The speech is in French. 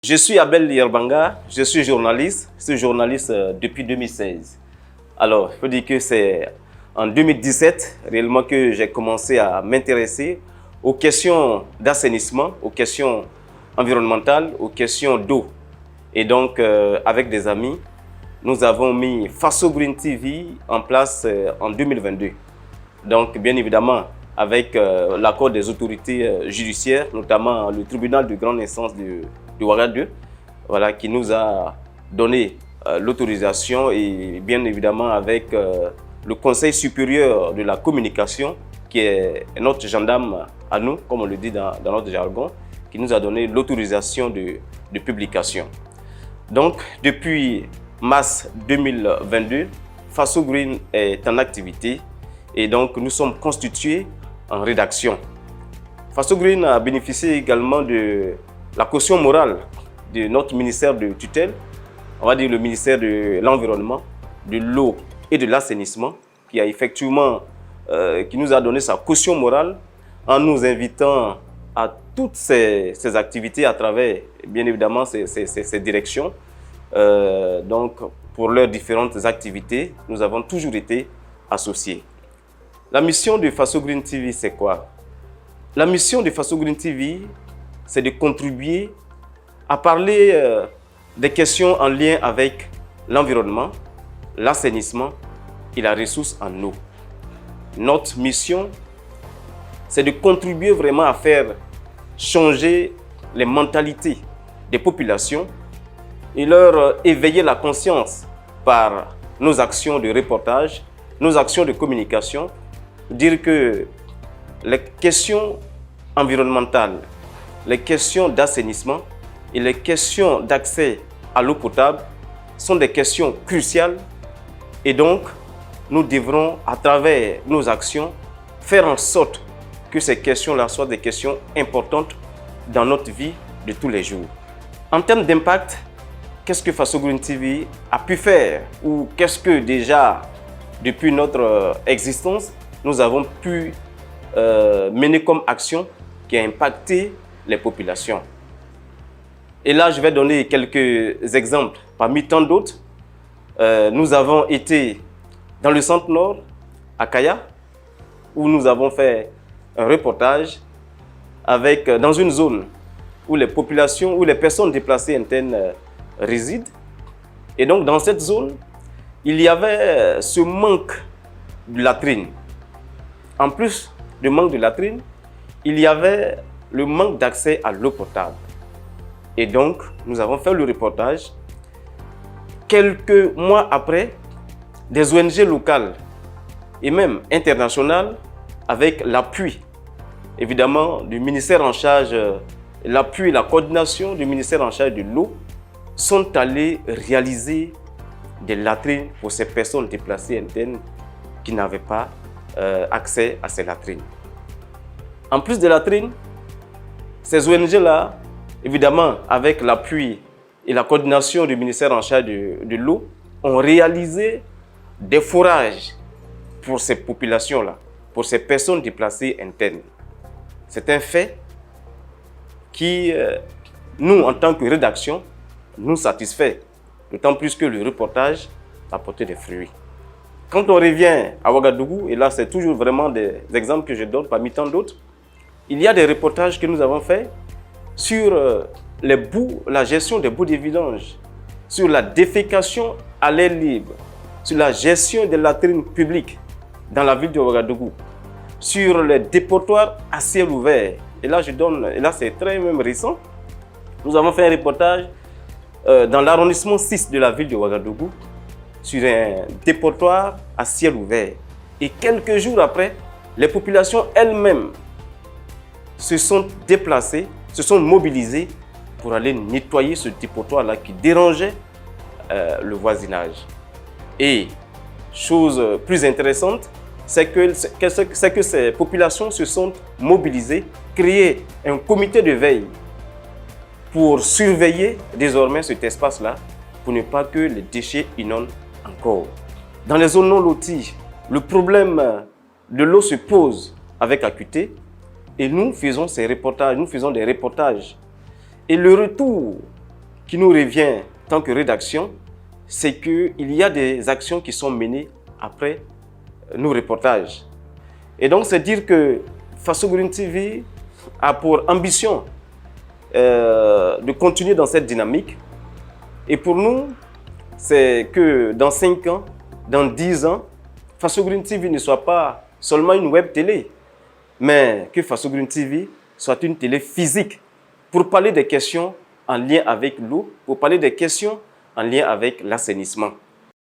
Je suis Abel Yerbanga, je suis journaliste depuis 2016. Alors, il faut dire que c'est en 2017 réellement que j'ai commencé à m'intéresser aux questions d'assainissement, aux questions environnementales, aux questions d'eau. Et donc, avec des amis, nous avons mis Faso Green TV en place en 2022. Donc, bien évidemment, avec l'accord des autorités judiciaires, notamment le tribunal de grande instance de Ouagadougou, voilà, qui nous a donné l'autorisation, et bien évidemment avec le Conseil supérieur de la communication, qui est notre gendarme à nous, comme on le dit dans notre jargon, qui nous a donné l'autorisation de publication. Donc, depuis mars 2022, Faso Green est en activité et donc nous sommes constitués en rédaction. Faso Green a bénéficié également de la caution morale de notre ministère de tutelle, on va dire le ministère de l'Environnement, de l'eau et de l'assainissement, qui a effectivement, qui nous a donné sa caution morale en nous invitant à toutes ces activités à travers, bien évidemment, ces directions. Donc, pour leurs différentes activités, nous avons toujours été associés. La mission de Faso Green TV, c'est quoi? La mission de Faso Green TV, c'est de contribuer à parler des questions en lien avec l'environnement, l'assainissement et la ressource en eau. Notre mission, c'est de contribuer vraiment à faire changer les mentalités des populations et leur éveiller la conscience par nos actions de reportage, nos actions de communication, dire que les questions environnementales, les questions d'assainissement et les questions d'accès à l'eau potable sont des questions cruciales et donc nous devrons, à travers nos actions, faire en sorte que ces questions-là soient des questions importantes dans notre vie de tous les jours. En termes d'impact, qu'est-ce que Faso Green TV a pu faire ou qu'est-ce que déjà, depuis notre existence, nous avons pu mener comme action qui a impacté les populations. Et là, je vais donner quelques exemples. Parmi tant d'autres, nous avons été dans le centre-nord, à Kaya, où nous avons fait un reportage dans une zone où les populations, où les personnes déplacées internes résident. Et donc, dans cette zone, il y avait ce manque de latrines. En plus du manque de latrines, il y avait le manque d'accès à l'eau potable. Et donc, nous avons fait le reportage. Quelques mois après, des ONG locales et même internationales, avec l'appui évidemment du ministère en charge, l'appui et la coordination du ministère en charge de l'eau, sont allés réaliser des latrines pour ces personnes déplacées internes qui n'avaient pas accès à ces latrines. En plus des latrines, ces ONG-là, évidemment avec l'appui et la coordination du ministère en charge de l'eau, ont réalisé des forages pour ces populations-là, pour ces personnes déplacées internes. C'est un fait qui, nous, en tant que rédaction, nous satisfait, d'autant plus que le reportage a porté des fruits. Quand on revient à Ouagadougou, et là c'est toujours vraiment des exemples que je donne parmi tant d'autres, il y a des reportages que nous avons faits sur la gestion des boues de vidange, sur la défécation à l'air libre, sur la gestion des latrines publiques dans la ville de Ouagadougou, sur les dépotoirs à ciel ouvert. Et là, c'est très même récent. Nous avons fait un reportage dans l'arrondissement 6 de la ville de Ouagadougou sur un dépotoir à ciel ouvert. Et quelques jours après, les populations elles-mêmes se sont déplacées, se sont mobilisées pour aller nettoyer ce dépotoir-là qui dérangeait le voisinage. Et chose plus intéressante, c'est que ces populations se sont mobilisées, créé un comité de veille pour surveiller désormais cet espace-là, pour ne pas que les déchets inondent encore. Dans les zones non loties, le problème de l'eau se pose avec acuité et nous faisons des reportages. Et le retour qui nous revient en tant que rédaction, c'est qu'il y a des actions qui sont menées après nos reportages. Et donc, c'est dire que Faso Green TV a pour ambition de continuer dans cette dynamique. Et pour nous, c'est que dans 5 ans, dans 10 ans, Faso Green TV ne soit pas seulement une web télé, mais que Faso Green TV soit une télé physique pour parler des questions en lien avec l'eau, pour parler des questions en lien avec l'assainissement.